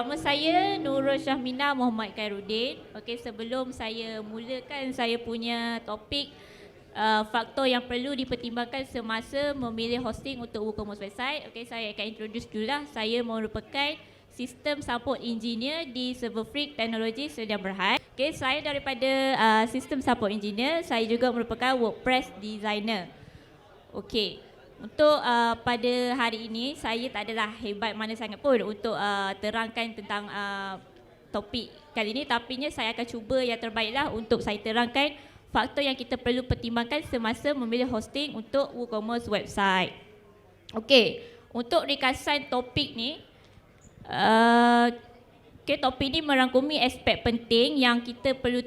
nama saya Nurul Syahmina Muhammad Khairuddin. Okey, sebelum saya mulakan saya punya topik faktor yang perlu dipertimbangkan semasa memilih hosting untuk WooCommerce website. Okey, saya akan introduce dululah. Saya merupakan Sistem Support Engineer di Server Freak Teknologi Sdn Bhd. Okey, saya daripada Sistem Support Engineer, saya juga merupakan WordPress Designer. Okey, untuk pada hari ini saya tak adalah hebat mana sangat pun untuk terangkan tentang topik kali ini, tapi saya akan cuba yang terbaiklah untuk saya terangkan faktor yang kita perlu pertimbangkan semasa memilih hosting untuk WooCommerce website. Okey, untuk ringkasan topik ni, topik ni merangkumi aspek penting yang kita perlu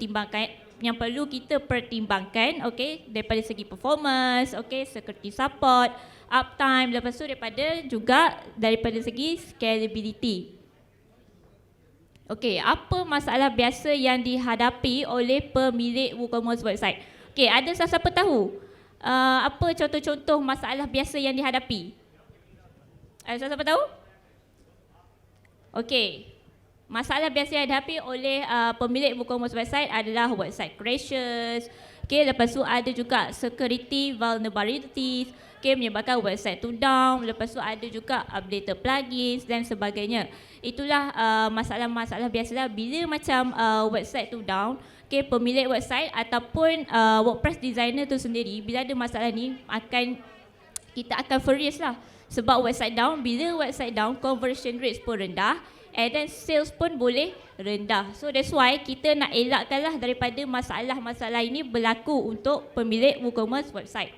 kita pertimbangkan, okey, daripada segi performance, okey, security support, uptime, lepas tu daripada segi scalability. Okey, apa masalah biasa yang dihadapi oleh pemilik WooCommerce website? Okey, ada siapa tahu apa contoh-contoh masalah biasa yang dihadapi? Ada siapa tahu? Okey, masalah biasa yang dihadapi oleh pemilik WooCommerce website adalah website crashes. Okay, lepas tu ada juga security vulnerabilities. Okay, menyebabkan website tu down. Lepas tu ada juga updated plugins dan sebagainya. Itulah masalah-masalah biasalah bila macam website tu down. Okay, pemilik website ataupun WordPress designer tu sendiri, bila ada masalah ni kita akan furious lah. Sebab website down, bila website down, conversion rates pun rendah. And then sales pun boleh rendah. So that's why kita nak elakkanlah daripada masalah-masalah ini berlaku untuk pemilik WooCommerce website.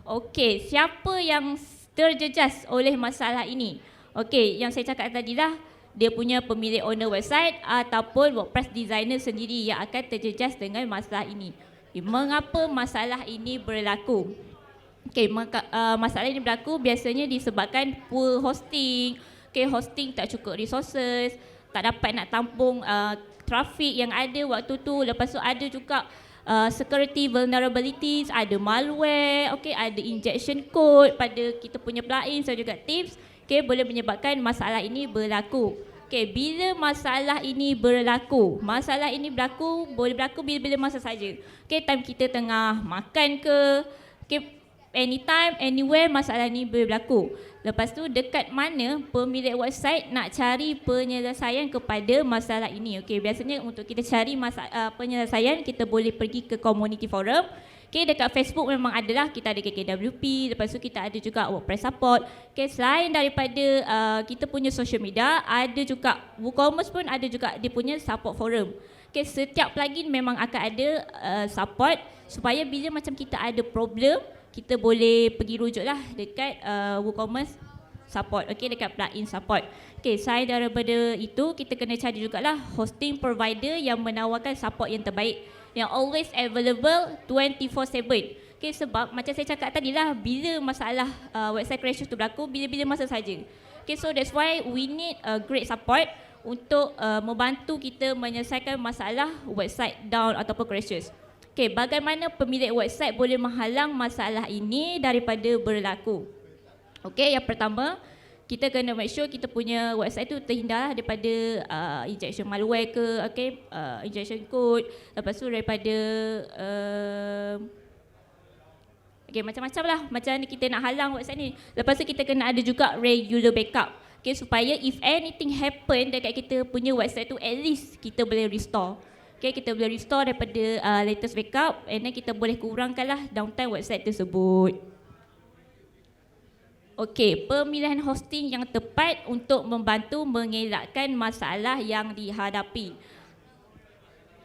Okey, siapa yang terjejas oleh masalah ini? Okey, yang saya cakap tadilah, dia punya pemilik owner website ataupun WordPress designer sendiri yang akan terjejas dengan masalah ini. Mengapa masalah ini berlaku? Okey, masalah ini berlaku biasanya disebabkan poor hosting. Okay, hosting tak cukup resources, tak dapat nak tampung traffic yang ada waktu tu. Lepas tu ada juga security vulnerabilities, ada malware, okay, ada injection code pada kita punya plugins dan juga tips. Okay, boleh menyebabkan masalah ini berlaku. Okay, bila masalah ini berlaku boleh berlaku bila-bila masa saja. Okay, time kita tengah makan ke, okay, anytime, anywhere masalah ini boleh berlaku. Lepas tu dekat mana pemilik website nak cari penyelesaian kepada masalah ini. Okey, biasanya untuk kita cari penyelesaian, kita boleh pergi ke community forum. Okey, dekat Facebook memang adalah, kita ada KKWP, lepas tu kita ada juga WordPress support. Okey, selain daripada kita punya social media, ada juga WooCommerce pun ada juga dia punya support forum. Okey, setiap plugin memang akan ada support supaya bila macam kita ada problem, kita boleh pergi rujuklah dekat WooCommerce support, okey, dekat plugin support. Okey, selain daripada itu, kita kena cari jugalah hosting provider yang menawarkan support yang terbaik, yang always available 24/7. Okey, sebab macam saya cakap tadilah, bila masalah website crash tu berlaku, bila-bila masa saja. Okey, so that's why we need a great support untuk membantu kita menyelesaikan masalah website down ataupun crashes. Okey, bagaimana pemilik website boleh menghalang masalah ini daripada berlaku? Okey, yang pertama, kita kena make sure kita punya website tu terhindar daripada injection malware ke, okey, injection code, lepas tu daripada okey, macam-macam lah macam ni kita nak halang website ni. Lepas tu kita kena ada juga regular backup. Okey, supaya if anything happen dekat kita punya website tu, at least kita boleh restore. Okay, kita boleh restore daripada latest backup, and then kita boleh kurangkanlah downtime website tersebut. Okey, pemilihan hosting yang tepat untuk membantu mengelakkan masalah yang dihadapi.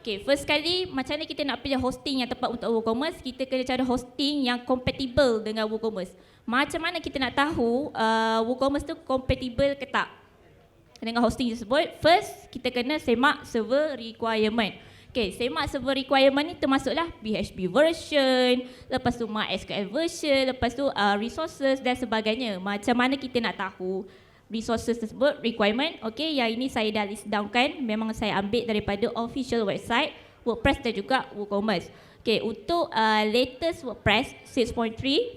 Okey, first kali macam mana kita nak pilih hosting yang tepat untuk WooCommerce? Kita kena cari hosting yang compatible dengan WooCommerce. Macam mana kita nak tahu WooCommerce tu compatible ke tak dengan hosting tersebut? First, kita kena semak server requirement. Okay, semak server requirement ni termasuklah PHP version, lepas tu MySQL version, lepas tu resources dan sebagainya. Macam mana kita nak tahu resources tersebut, requirement? Okay, yang ini saya dah list downkan, memang saya ambil daripada official website WordPress dan juga WooCommerce. Okay, untuk latest WordPress 6.3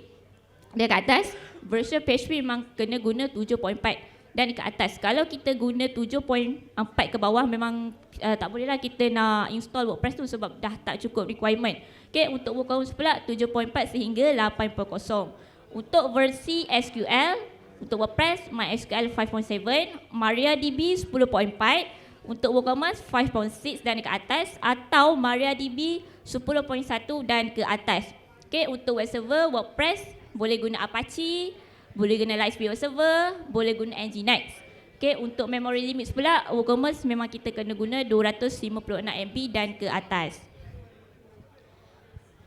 dia kat atas, version PHP memang kena guna 7.4. dan ke atas. Kalau kita guna 7.4 ke bawah memang tak bolehlah kita nak install WordPress tu sebab dah tak cukup requirement. Okay, untuk WooCommerce pula 7.4 sehingga 8.0. Untuk versi SQL, untuk WordPress MySQL 5.7, MariaDB 10.4, untuk WooCommerce 5.6 dan ke atas atau MariaDB 10.1 dan ke atas. Okay, untuk web server WordPress boleh guna Apache, boleh guna Lightspeed web server, boleh guna Nginx. Okay, untuk memory limits pula WooCommerce memang kita kena guna 256 MB dan ke atas.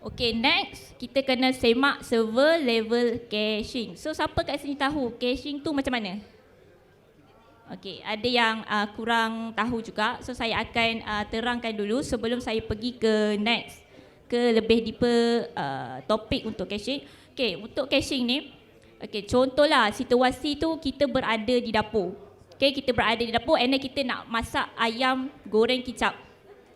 Okay, next kita kena semak server level caching. So siapa kat sini tahu caching tu macam mana? Okay, ada yang kurang tahu juga. So saya akan terangkan dulu sebelum saya pergi ke next, ke lebih deeper topik untuk caching. Okay, untuk caching ni, okay, contohlah situasi tu kita berada di dapur. Okay, kita berada di dapur and then kita nak masak ayam goreng kicap.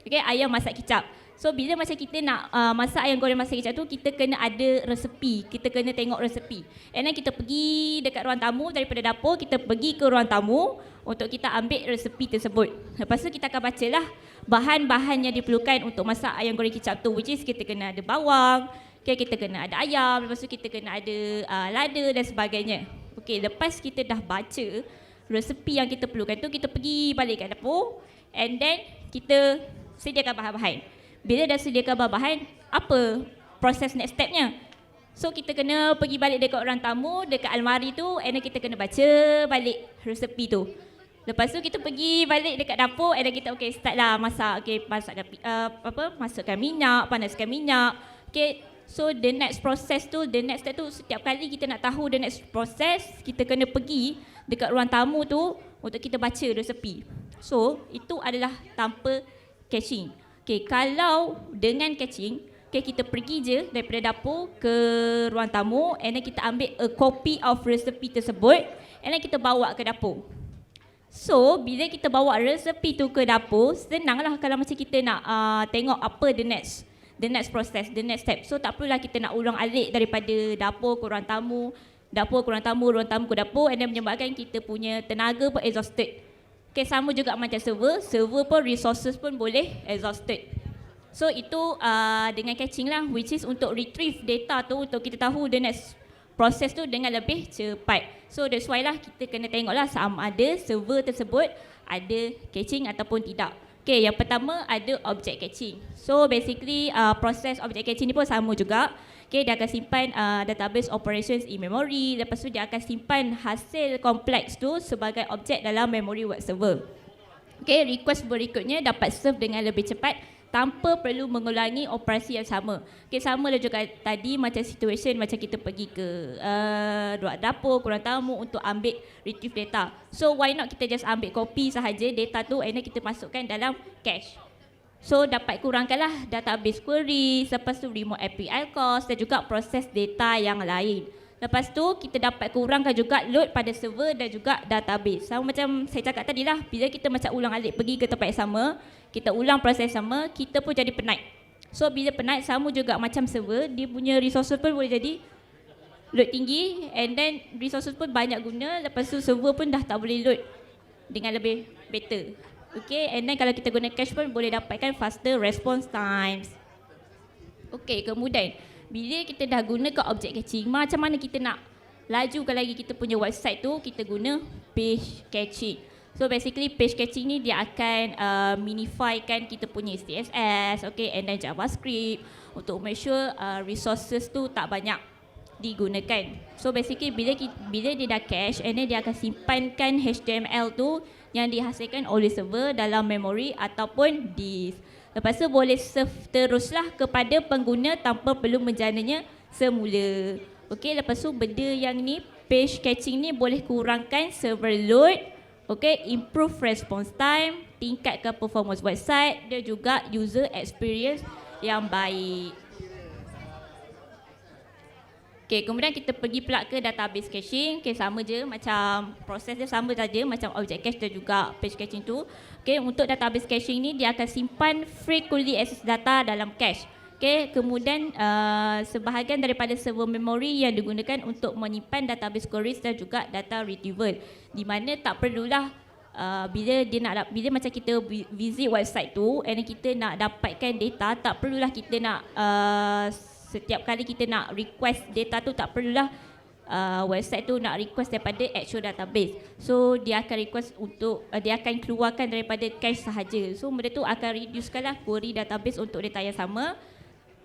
Okay, ayam masak kicap. So bila masa kita nak masak ayam goreng masak kicap tu, kita kena ada resepi, kita kena tengok resepi. And then kita pergi dekat ruang tamu, daripada dapur kita pergi ke ruang tamu untuk kita ambil resepi tersebut. Lepas tu kita akan bacalah bahan-bahan yang diperlukan untuk masak ayam goreng kicap tu, which is kita kena ada bawang, okay, kita kena ada ayam, lepas tu kita kena ada lada dan sebagainya. Okay, lepas kita dah baca resepi yang kita perlukan tu, kita pergi balik kat dapur and then kita sediakan bahan-bahan. Bila dah sediakan bahan-bahan, apa proses next stepnya? So kita kena pergi balik dekat orang tamu, dekat almari tu, and then kita kena baca balik resepi tu. Lepas tu kita pergi balik dekat dapur and then kita start lah masak. Okay, masukkan minyak, panaskan minyak. Okay, so the next process tu, the next step tu, setiap kali kita nak tahu the next process, kita kena pergi dekat ruang tamu tu untuk kita baca resepi. So itu adalah tanpa caching. Okay, kalau dengan caching, okay, kita pergi je daripada dapur ke ruang tamu and then kita ambil a copy of recipe tersebut and then kita bawa ke dapur. So, bila kita bawa resepi tu ke dapur, senanglah kalau macam kita nak tengok apa the next process, the next step. So, tak perlulah kita nak ulang alik daripada dapur ke ruang tamu, dapur ke ruang tamu, ruang tamu ke dapur and then menyebabkan kita punya tenaga pun exhausted. Okay, sama juga macam server pun resources pun boleh exhausted. So itu dengan caching lah, which is untuk retrieve data tu untuk kita tahu the next process tu dengan lebih cepat. So that's why lah kita kena tengok lah sama ada server tersebut ada caching ataupun tidak. Okay, yang pertama ada object caching. So basically proses object caching ni pun sama juga. Okay, dia akan simpan database operations in memory. Lepas tu dia akan simpan hasil kompleks tu sebagai objek dalam memory web server. Okay, request berikutnya dapat serve dengan lebih cepat tanpa perlu mengulangi operasi yang sama. Okay, sama lah juga tadi macam situation macam kita pergi ke ruang dapur, ke ruang tamu untuk ambil retrieve data. So why not kita just ambil copy sahaja data tu and then kita masukkan dalam cache. So dapat kurangkanlah database query, lepas tu remove API cost dan juga proses data yang lain. Lepas tu kita dapat kurangkan juga load pada server dan juga database. Sama macam saya cakap tadi lah, bila kita macam ulang alik pergi ke tempat yang sama, kita ulang proses sama, kita pun jadi penat. So bila penat sama juga macam server, dia punya resources pun boleh jadi load tinggi and then resources pun banyak guna, lepas tu server pun dah tak boleh load dengan lebih better. Okay, and then kalau kita guna cache pun boleh dapatkan faster response times. Okay, kemudian bila kita dah gunakan objek caching, macam mana kita nak lajukan lagi kita punya website tu, kita guna page caching. So basically page caching ni dia akan minifykan kita punya CSS, okay, and then JavaScript untuk make sure resources tu tak banyak digunakan. So basically bila dia dah cache and then dia akan simpankan HTML tu yang dihasilkan oleh server dalam memory ataupun disk. Lepas tu boleh serve teruslah kepada pengguna tanpa perlu menjananya semula. Okey, lepas tu benda yang ni page caching ni boleh kurangkan server load, okey, improve response time, tingkatkan performance website dan juga user experience yang baik. Okay, kemudian kita pergi pula ke database caching. Okay, sama je macam proses dia sama saja macam object cache dan juga page caching tu. Okay, untuk database caching ni dia akan simpan frequently access data dalam cache. Okay, kemudian sebahagian daripada server memori yang digunakan untuk menyimpan database queries dan juga data retrieval, di mana tak perlulah bila macam kita visit website tu and kita nak dapatkan data, tak perlulah kita nak setiap kali kita nak request data tu, tak perlulah website tu nak request daripada actual database. So dia akan request untuk dia akan keluarkan daripada cache sahaja. So benda tu akan reducekanlah query database untuk data yang sama.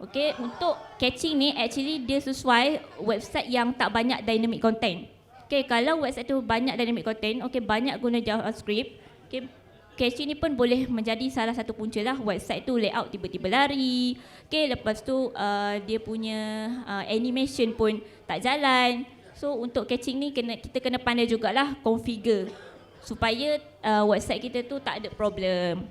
Okay, untuk caching ni actually dia sesuai website yang tak banyak dynamic content. Okay, kalau website tu banyak dynamic content, okay, banyak guna JavaScript, okay, caching ni pun boleh menjadi salah satu punca lah website tu layout tiba-tiba lari. Okay, lepas tu dia punya animation pun tak jalan. So untuk caching ni kita kena pandai jugalah configure supaya website kita tu tak ada problem.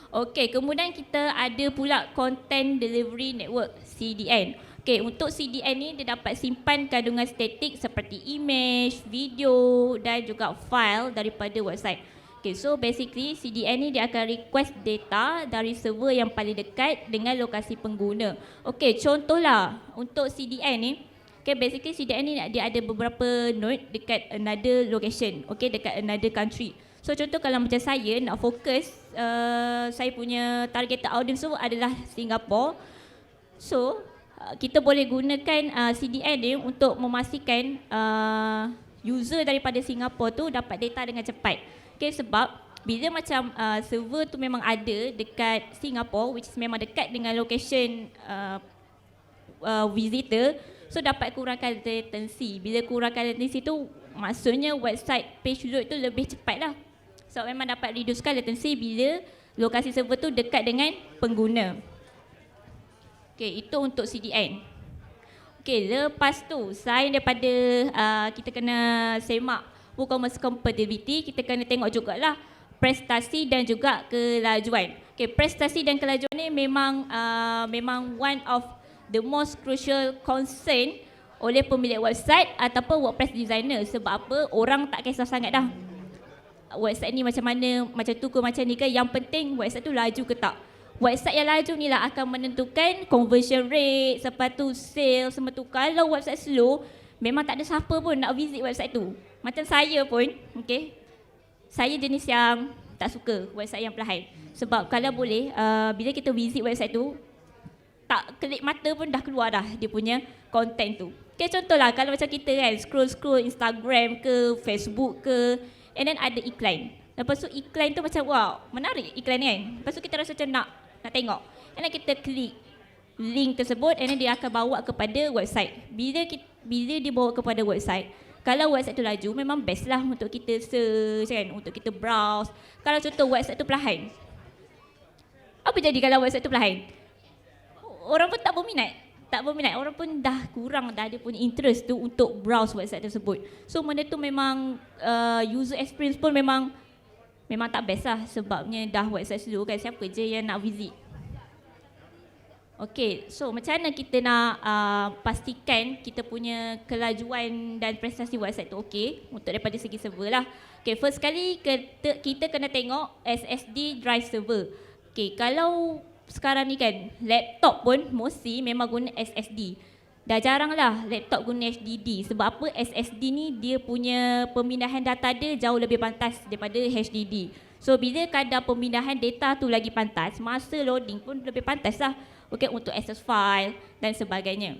Okey, kemudian kita ada pula Content Delivery Network, CDN. Okey, untuk CDN ni dia dapat simpan kandungan statik seperti image, video dan juga file daripada website. Okey, so basically CDN ni dia akan request data dari server yang paling dekat dengan lokasi pengguna. Okey, contohlah untuk CDN ni, okay, basically CDN ni dia ada beberapa node dekat another location, okay, dekat another country. So contoh kalau macam saya nak fokus, saya punya targeted audience tu adalah Singapore. So kita boleh gunakan CDN ni untuk memastikan user daripada Singapore tu dapat data dengan cepat. Okay, sebab bila macam server tu memang ada dekat Singapore, which is memang dekat dengan location visitor, so dapat kurangkan latency. Bila kurangkan latency tu, maksudnya website page load tu lebih cepat lah. So memang dapat reducekan latency bila lokasi server tu dekat dengan pengguna. Okay, itu untuk CDN. Okay, lepas tu selain daripada kita kena semak WooCommerce compatibility, kita kena tengok jugalah prestasi dan juga kelajuan. Okay, prestasi dan kelajuan ni memang one of the most crucial concern oleh pemilik website ataupun WordPress designer. Sebab apa? Orang tak kisah sangat dah website ni macam mana, macam tu ke macam ni ke. Yang penting website tu laju ke tak. Website yang laju ni lah akan menentukan conversion rate, lepas tu sales, semua tu. Kalau website slow, memang tak ada siapa pun nak visit website tu. Macam saya pun, okay, saya jenis yang tak suka website yang perlahan. Sebab kalau boleh, bila kita visit website tu, tak kelip mata pun dah keluar dah dia punya content tu. Okay, contohlah kalau macam kita kan scroll Instagram ke Facebook ke, and then ada iklan. Lepas tu iklan tu macam wow, menarik iklan ni kan. Lepas tu kita rasa macam nak tengok. And then kita klik link tersebut and then dia akan bawa kepada website. Bila dia bawa kepada website, kalau website tu laju memang best lah untuk kita search kan, untuk kita browse. Kalau contoh website tu perlahan, apa jadi kalau website tu perlahan? Orang pun tak berminat, orang pun dah kurang dah dia punya interest tu untuk browse website tersebut. So benda tu memang user experience pun memang tak best lah, sebabnya dah website slow kan, siapa je yang nak visit. Okay, so macam mana kita nak pastikan kita punya kelajuan dan prestasi website tu okay untuk daripada segi server lah. Okay, first kali kita kena tengok SSD drive server. Okay, kalau sekarang ni kan laptop pun mostly memang guna SSD. Dah jarang lah laptop guna HDD. Sebab apa? SSD ni dia punya pemindahan data dia jauh lebih pantas daripada HDD. So bila kadar pemindahan data tu lagi pantas, masa loading pun lebih pantas lah, okay, untuk access file dan sebagainya.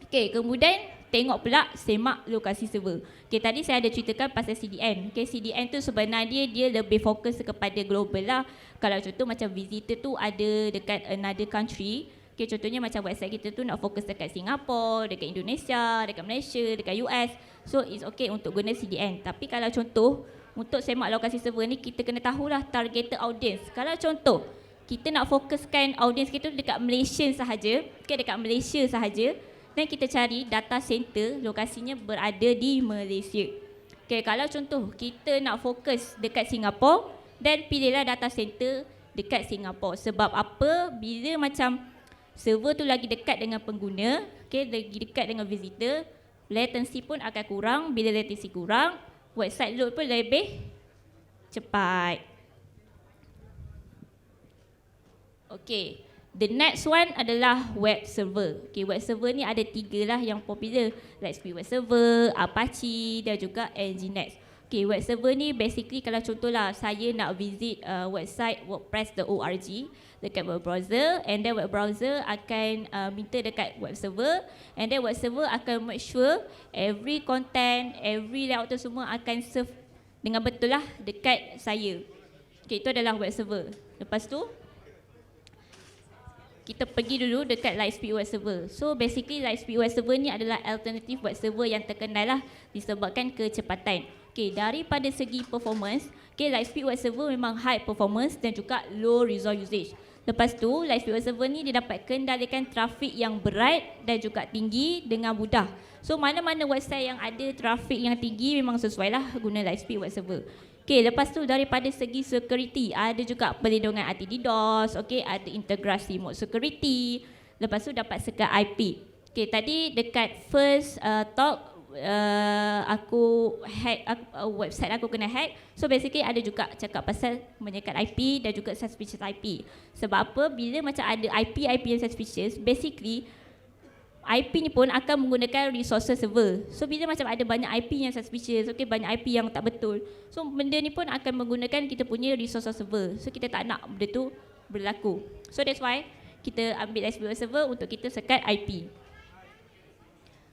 Okay, kemudian tengok pula semak lokasi server. Okay, tadi saya ada ceritakan pasal CDN. Okay, CDN tu sebenarnya dia lebih fokus kepada global lah. Kalau contoh macam visitor tu ada dekat another country, okay, contohnya macam website kita tu nak fokus dekat Singapore, dekat Indonesia, dekat Malaysia, dekat US. So it's okay untuk guna CDN. Tapi kalau contoh untuk semak lokasi server ni, kita kena tahulah targeted audience. Kalau contoh kita nak fokuskan audience kita dekat Malaysia sahaja, okay, dekat Malaysia sahaja, dan kita cari data center lokasinya berada di Malaysia. Okay, kalau contoh kita nak fokus dekat Singapore, dan pilihlah data center dekat Singapore. Sebab apa? Bila macam server tu lagi dekat dengan pengguna, okay, lagi dekat dengan visitor, latency pun akan kurang. Bila latency kurang, website load pun lebih cepat. Okay, the next one adalah web server. Okay, web server ni ada 3 lah yang popular. Lightspeed Web Server, Apache dan juga Nginx. Okay, web server ni basically kalau contohlah saya nak visit website wordpress.org dekat web browser, and then web browser akan minta dekat web server, and then web server akan make sure every content, every layout tu semua akan serve dengan betul lah dekat saya. Okay, itu adalah web server. Lepas tu kita pergi dulu dekat Lightspeed Web Server. So basically Lightspeed Web Server ni adalah alternatif web server yang terkenal lah disebabkan kecepatan. Okay, daripada segi performance, okay, Lightspeed Web Server memang high performance dan juga low resource usage. Lepas tu, Lightspeed Web Server ni dia dapat kendalikan trafik yang berat dan juga tinggi dengan mudah. So mana-mana website yang ada trafik yang tinggi memang sesuai lah guna Lightspeed Web Server. Okay, lepas tu daripada segi security, ada juga perlindungan anti-DDoS, okay, ada integrasi mode security. Lepas tu dapat sekat IP. Okay, tadi dekat first talk, aku hack, website aku kena hack. So basically ada juga cakap pasal menyekat IP dan juga suspicious IP. Sebab apa? Bila macam ada IP yang suspicious, basically IP ni pun akan menggunakan resources server. So bila macam ada banyak IP yang suspicious, okay, banyak IP yang tak betul, so benda ni pun akan menggunakan kita punya resources server. So kita tak nak benda tu berlaku. So that's why kita ambil SPL server untuk kita sekat IP.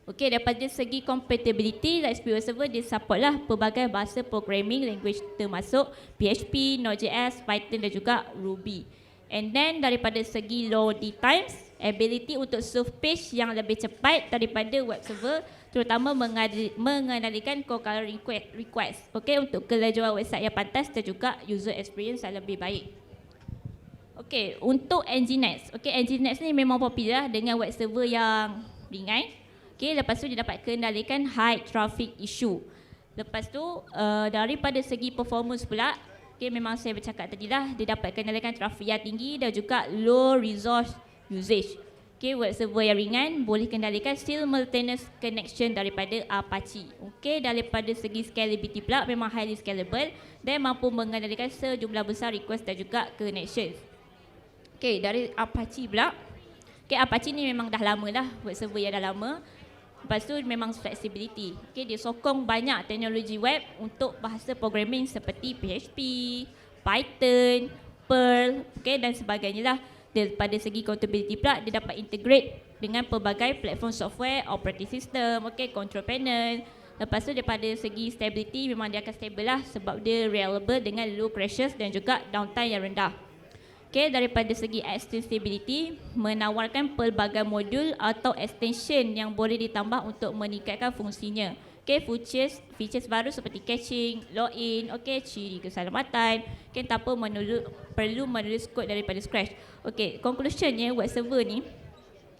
Okay, daripada segi compatibility, Lightspeed Web Server dia support lah pelbagai bahasa programming language termasuk PHP, Node.js, Python dan juga Ruby. And then daripada segi loading times, ability untuk serve page yang lebih cepat daripada web server, terutama mengendalikan concurrent request, okay, untuk kelajuan website yang pantas dan juga user experience yang lebih baik. Okay, untuk Nginx, okay, Nginx ni memang popular dengan web server yang ringan. Okay, lepas tu dia dapat kendalikan high traffic issue. Lepas tu daripada segi performance pula, okay, memang saya bercakap tadi lah, dia dapat kendalikan trafik yang tinggi dan juga low resource usage. Okay, web server yang ringan boleh kendalikan simultaneous connection daripada Apache. Okay, daripada segi scalability pula memang highly scalable dan mampu mengendalikan sejumlah besar request dan juga connections. Okay, dari Apache pula, okay, Apache ni memang dah lama lah, web server yang dah lama. Lepas tu memang flexibility. Okay, dia sokong banyak teknologi web untuk bahasa programming seperti PHP, Python, Perl, okay, dan sebagainya lah. Daripada segi compatibility pula, dia dapat integrate dengan pelbagai platform software, operating system, okay, control panel. Lepas tu daripada segi stability memang dia akan stable lah sebab dia reliable dengan low crashes dan juga downtime yang rendah. Okay, daripada segi extensibility, menawarkan pelbagai modul atau extension yang boleh ditambah untuk meningkatkan fungsinya. Okay, features baru seperti caching, login, okay, ciri keselamatan, okay, tanpa perlu menulis kod daripada scratch. Okay, conclusionnya web server ni,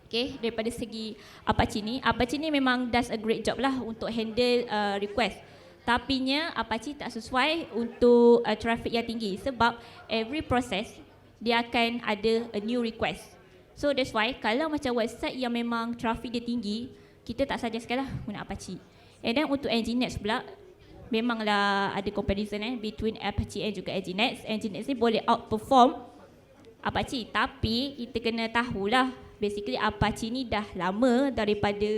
okay, daripada segi Apache ni memang does a great job lah untuk handle request. Tapinya Apache tak sesuai untuk traffic yang tinggi sebab every process dia akan ada a new request. So that's why kalau macam website yang memang traffic dia tinggi, kita tak suggestkan lah guna Apache. And then untuk Nginx pula, memanglah ada comparison between Apache and juga Nginx. Nginx ni boleh outperform Apache, tapi kita kena tahulah basically Apache ni dah lama daripada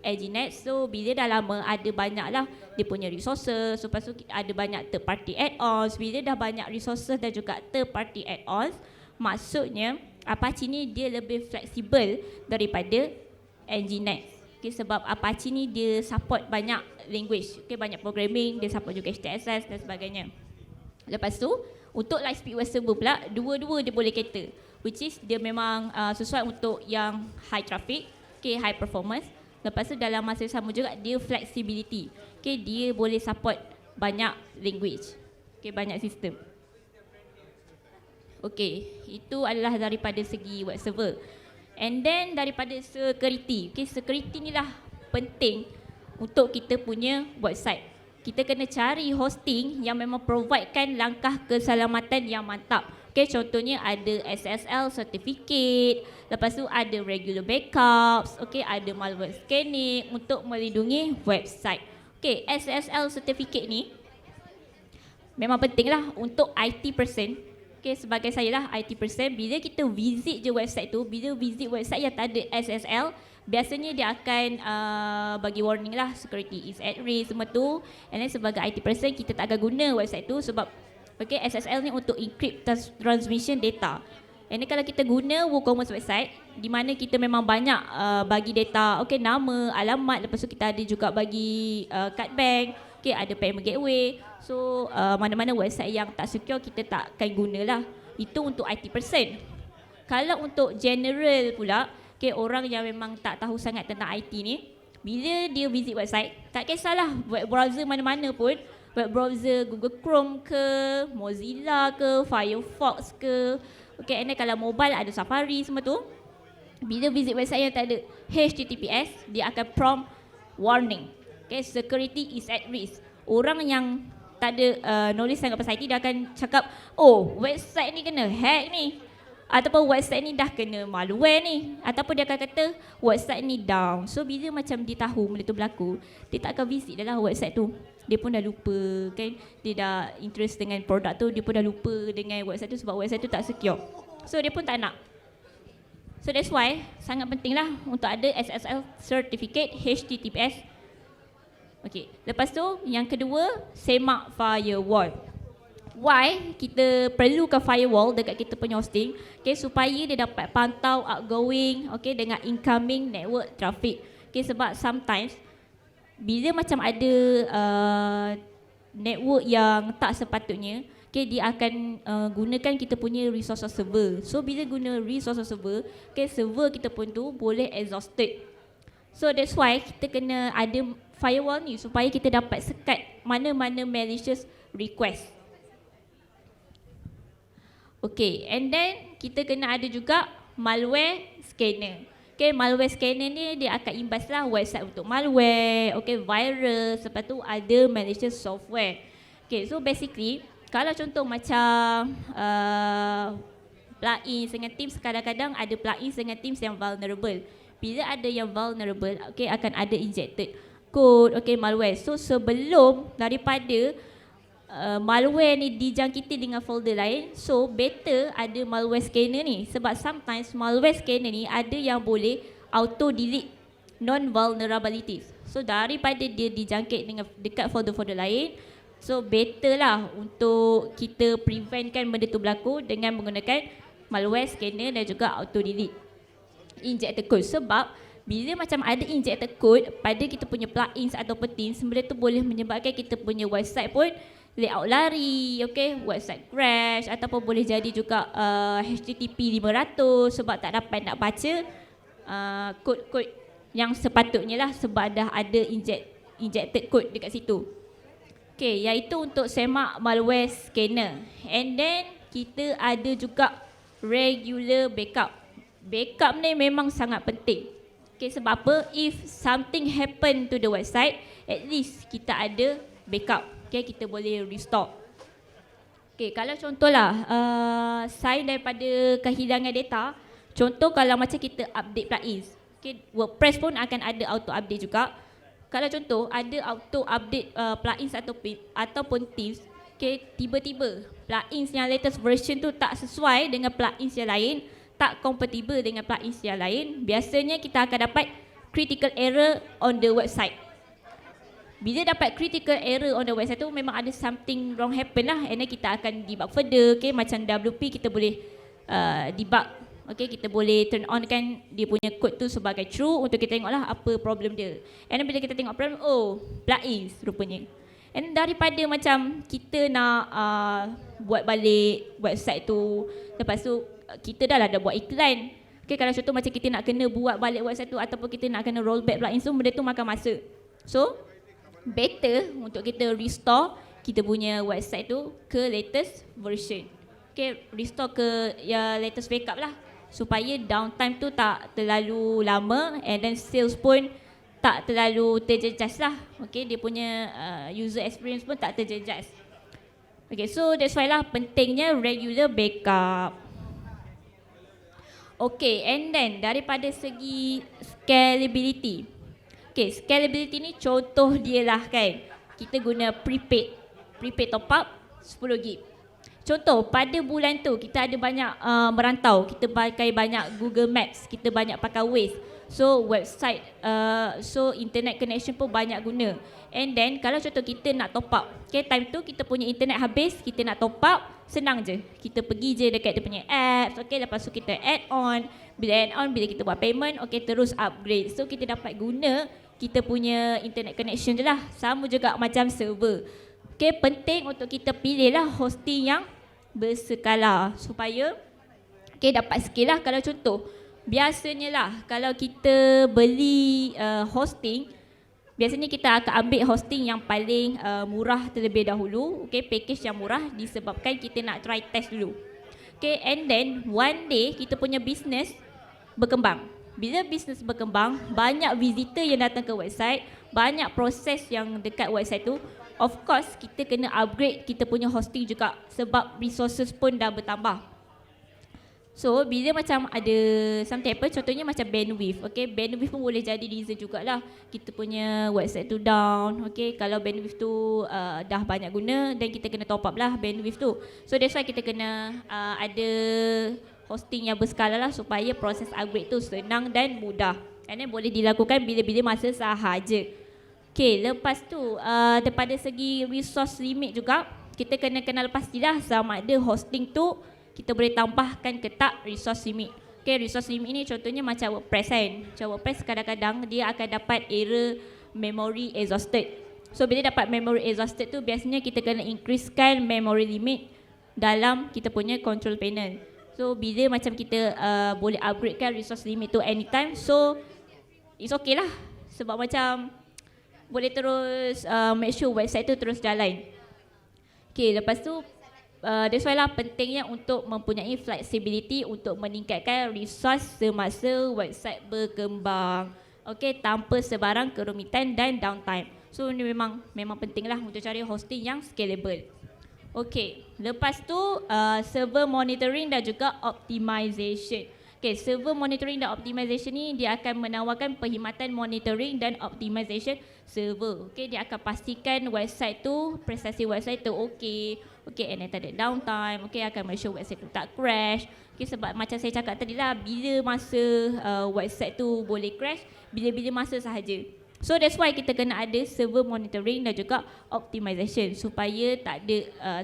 Nginx. So bila dah lama, ada banyaklah dia punya resources. So lepas tu ada banyak third party add-ons. Bila dah banyak resources dan juga third party add-ons, maksudnya Apache ni dia lebih fleksibel daripada Nginx. Okay, sebab Apache ni dia support banyak language, okay, banyak programming, dia support juga HTSS dan sebagainya. Lepas tu untuk Lightspeed Web Server pula, dua-dua dia boleh cater, which is dia memang sesuai untuk yang high traffic, okay, high performance. Lepas tu dalam masa sama juga dia flexibility, okay, dia boleh support banyak language, okay, banyak sistem. Okay, itu adalah daripada segi web server. And then daripada security, okay, security ni lah penting untuk kita punya website. Kita kena cari hosting yang memang providekan langkah keselamatan yang mantap. Okay, contohnya ada SSL certificate, lepas tu ada regular backups, okay, ada malware scanning untuk melindungi website. Okay, SSL certificate ni memang penting lah untuk IT person. Okay, sebagai saya lah IT person, bila kita visit je website tu, bila visit website yang tak ada SSL, biasanya dia akan bagi warning lah, security is at risk semua tu. And then sebagai IT person, kita tak akan guna website tu sebab okay, SSL ni untuk encrypt transmission data. And then kalau kita guna WooCommerce website, di mana kita memang banyak bagi data, okay, nama, alamat, lepas tu kita ada juga bagi card bank, okay, ada payment gateway. So mana-mana website yang tak secure kita tak akan gunalah. Itu untuk IT person. Kalau untuk general pula, okay, orang yang memang tak tahu sangat tentang IT ni, bila dia visit website, tak kisahlah web browser mana-mana pun, web browser Google Chrome ke, Mozilla ke, Firefox ke, okay, and then kalau mobile ada Safari semua tu, bila visit website yang tak ada HTTPS, dia akan prompt warning. Okay, security is at risk. Orang yang tak ada knowledge sangat pasal IT, dia akan cakap, oh, website ni kena hack ni, ataupun website ni dah kena malware ni, ataupun dia akan kata website ni down. So bila macam dia tahu benda tu berlaku, dia tak akan visit dah lah website tu. Dia pun dah lupa kan, dia dah interest dengan produk tu, dia pun dah lupa dengan website tu sebab website tu tak secure. So dia pun tak nak. So that's why sangat penting lah untuk ada SSL certificate HTTPS. Okay, lepas tu yang kedua, semak firewall. Why kita perlukan firewall dekat kita punya hosting? Okay, supaya dia dapat pantau outgoing, okay, dengan incoming network traffic. Okay, sebab sometimes bila macam ada network yang tak sepatutnya, okay, dia akan gunakan kita punya resource server. So bila guna resource server, okay, server kita pun tu boleh exhausted. So that's why kita kena ada firewall ni supaya kita dapat sekat mana-mana malicious request. Okay, and then kita kena ada juga malware scanner. Okay, malware scanner ni dia akan imbaslah website untuk malware, okay, virus, lepas tu ada malicious software. Okay, so basically kalau contoh macam plugins dengan Teams, kadang-kadang ada plugins dengan Teams yang vulnerable. Bila ada yang vulnerable, okay, akan ada injected code, okay, malware. So sebelum daripada malware ni dijangkiti dengan folder lain, so better ada malware scanner ni. Sebab sometimes malware scanner ni ada yang boleh auto delete non-vulnerabilities. So daripada dia dijangkit dengan dekat folder-folder lain, so better lah untuk kita preventkan benda tu berlaku dengan menggunakan malware scanner dan juga auto delete injected code. Sebab bila macam ada injected code pada kita punya plugins atau Teams, benda tu boleh menyebabkan kita punya website pun layout lari, okay, website crash, ataupun boleh jadi juga HTTP 500 sebab tak dapat nak baca kod-kod yang sepatutnya lah sebab dah ada injected code dekat situ. Okay, iaitu untuk semak malware scanner. And then kita ada juga regular backup. Backup ni memang sangat penting. Okay, sebab apa? If something happen to the website, at least kita ada backup. Okay, kita boleh restore. Okay, kalau contohlah sign daripada kehilangan data, contoh kalau macam kita update plugins, okay, WordPress pun akan ada auto update juga. Kalau contoh ada auto update plugins ataupun Teams, okay, tiba-tiba plugins yang latest version tu tak sesuai dengan plugins yang lain, tak kompatibel dengan plugins yang lain, biasanya kita akan dapat critical error on the website. Bila dapat critical error on the website tu, memang ada something wrong happen lah, and then kita akan debug further, okay, macam WP kita boleh debug, okay, kita boleh turn on kan dia punya code tu sebagai true untuk kita tengoklah apa problem dia. And then bila kita tengok problem, oh, plugins rupanya. And daripada macam kita nak buat balik website tu, lepas tu kita dah buat iklan. Okay, kalau contoh macam kita nak kena buat balik website tu ataupun kita nak kena rollback plugin tu, benda tu makan masa. So, better untuk kita restore kita punya website tu ke latest version. Okay, restore ke latest backup lah supaya downtime tu tak terlalu lama and then sales pun tak terlalu terjejas lah. Okay, dia punya user experience pun tak terjejas. Okay, so that's why lah pentingnya regular backup. Okay, and then daripada segi scalability. Okay, scalability ni contoh dia lah kan. Kita guna prepaid top up 10 GB. Contoh, pada bulan tu kita ada banyak merantau, kita pakai banyak Google Maps, kita banyak pakai Waze. So website, so internet connection pun banyak guna. And then kalau contoh kita nak top up, okay, time tu kita punya internet habis, kita nak top up, senang je. Kita pergi je dekat dia punya apps, okay, lepas tu kita add on. Bila add on, bila kita buat payment, okay, terus upgrade. So kita dapat guna kita punya internet connection je lah. Sama juga macam server. Okay, penting untuk kita pilih lah hosting yang berskala supaya okay, dapat skill lah. Kalau contoh, biasanya lah kalau kita beli hosting, biasanya kita akan ambil hosting yang paling murah terlebih dahulu. Okay, package yang murah disebabkan kita nak try test dulu. Okay, and then one day kita punya business berkembang. Bila bisnes berkembang, banyak visitor yang datang ke website, banyak proses yang dekat website tu. Of course, kita kena upgrade kita punya hosting juga sebab resources pun dah bertambah. So, bila macam ada something happen, contohnya macam bandwidth. Okay, bandwidth pun boleh jadi reason jugalah kita punya website tu down. Okay, kalau bandwidth tu dah banyak guna, dan kita kena top up lah bandwidth tu. So, that's why kita kena ada hosting yang berskala lah supaya proses upgrade tu senang dan mudah. And then boleh dilakukan bila-bila masa sahaja. Okay, lepas tu daripada segi resource limit juga, kita kena kenal pastilah sama ada hosting tu kita boleh tambahkan ke tak resource limit. Okay, resource limit ni contohnya macam WordPress kan. Macam WordPress kadang-kadang dia akan dapat error memory exhausted. So bila dapat memory exhausted tu biasanya kita kena increasekan memory limit dalam kita punya control panel. So bila macam kita boleh upgradekan resource limit tu anytime, so it's okay lah. Sebab macam boleh terus make sure website tu terus jalan. Okay, lepas tu that's why lah pentingnya untuk mempunyai flexibility untuk meningkatkan resource semasa website berkembang. Okay, tanpa sebarang kerumitan dan downtime. So ni memang penting lah untuk cari hosting yang scalable. Okay, lepas tu server monitoring dan juga optimization. Okay, server monitoring dan optimization ni dia akan menawarkan perkhidmatan monitoring dan optimization server. Okay, dia akan pastikan website tu, prestasi website tu okay, and then tak ada downtime. Okay, akan make sure website tu tak crash. Okay, sebab macam saya cakap tadi lah, bila masa website tu boleh crash, bila-bila masa sahaja. So that's why kita kena ada server monitoring dan juga optimization supaya tak ada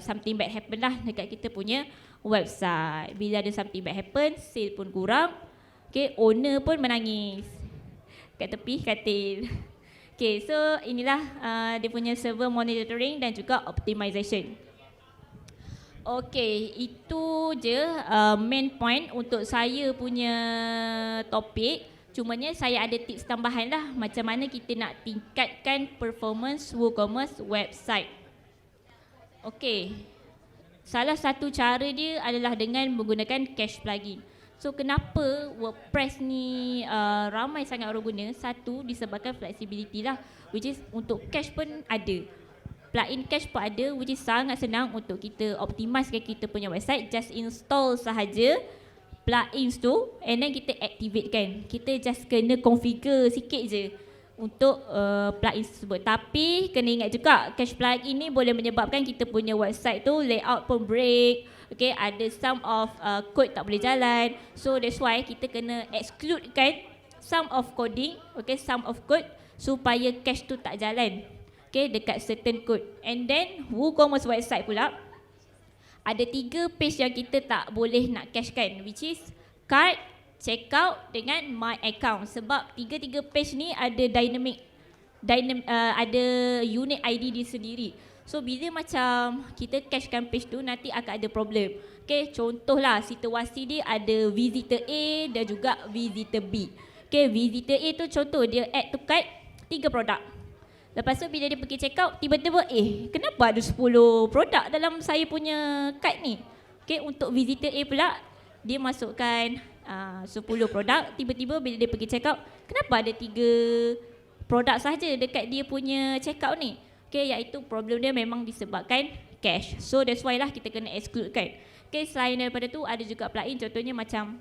something bad happen lah dekat kita punya website. Bila ada something bad happen, sale pun kurang. Okay, owner pun menangis kat tepi katil. Okay, so inilah dia punya server monitoring dan juga optimization. Okay, itu je main point untuk saya punya topik. Cumanya saya ada tips tambahan lah macam mana kita nak tingkatkan performance WooCommerce website. Okay, salah satu cara dia adalah dengan menggunakan cache plugin. So kenapa WordPress ni ramai sangat orang guna? Satu, disebabkan flexibility lah, which is untuk cache pun ada. Plugin cache pun ada, which is sangat senang untuk kita optimizekan kita punya website. Just install sahaja plugins tu and then kita activate kan. Kita just kena configure sikit je untuk plugins tersebut. Tapi kena ingat juga cache plugin ni boleh menyebabkan kita punya website tu layout pun break. Okay, ada some of code tak boleh jalan. So that's why kita kena exclude kan some of coding, okay, some of code supaya cache tu tak jalan. Okay, dekat certain code. And then WooCommerce website pula ada 3 page yang kita tak boleh nak cachekan, which is cart, checkout dengan my account. Sebab 3 page ni ada ada unique ID dia sendiri. So bila macam kita cachekan page tu nanti akan ada problem. Okay, contohlah situasi dia ada visitor A dan juga visitor B. Okay, visitor A tu contoh dia add to cart 3 produk. Lepas tu bila dia pergi check out, tiba-tiba kenapa ada 10 produk dalam saya punya cart ni? Okay, untuk visitor A pula, dia masukkan 10 produk. Tiba-tiba bila dia pergi check out, kenapa ada 3 produk sahaja dekat dia punya check out ni? Okay, iaitu problem dia memang disebabkan cache. So that's why lah kita kena exclude kan. Okay, selain daripada tu ada juga plugin contohnya macam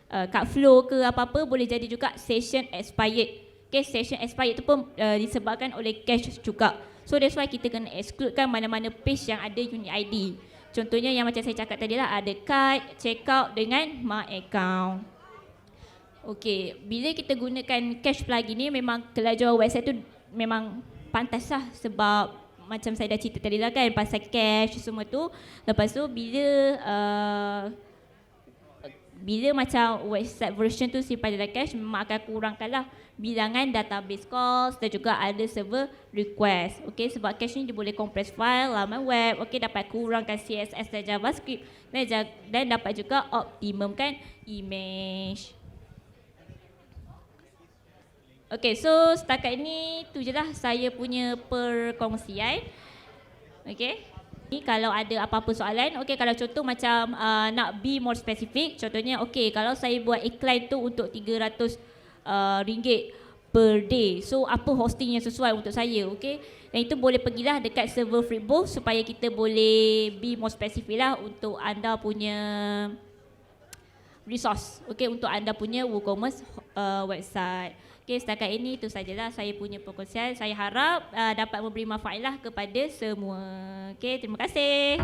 cart flow ke apa-apa, boleh jadi juga session expired. Okay, session expired tu pun disebabkan oleh cache juga. So that's why kita kena excludekan mana-mana page yang ada unique ID. Contohnya yang macam saya cakap tadi lah, ada card, checkout dengan my account. Okey, bila kita gunakan cash plugin ni memang kelajuan website tu memang pantas lah, sebab macam saya dah cerita tadi lah kan, pasal cash semua tu. Lepas tu bila macam website version tu simpan dalam cache, memang akan kurangkan lah bilangan database calls dan juga ada server request. Okay, sebab cache ni dia boleh compress file, laman web, okay, dapat kurangkan CSS dan JavaScript dan dapat juga optimumkan image. Okay, so setakat ini tu je lah saya punya perkongsian. Okay. Ni kalau ada apa-apa soalan, okey, kalau contoh macam nak be more specific, contohnya okey, kalau saya buat iklan tu untuk RM300 per day, so apa hosting yang sesuai untuk saya, okey, dan itu boleh pergilah dekat server Free-Boost supaya kita boleh be more specific lah untuk anda punya resource, okey, untuk anda punya WooCommerce website. Okey, setakat ini itu sajalah saya punya perkongsian. Saya harap dapat memberi manfaat lah kepada semua. Okey, terima kasih.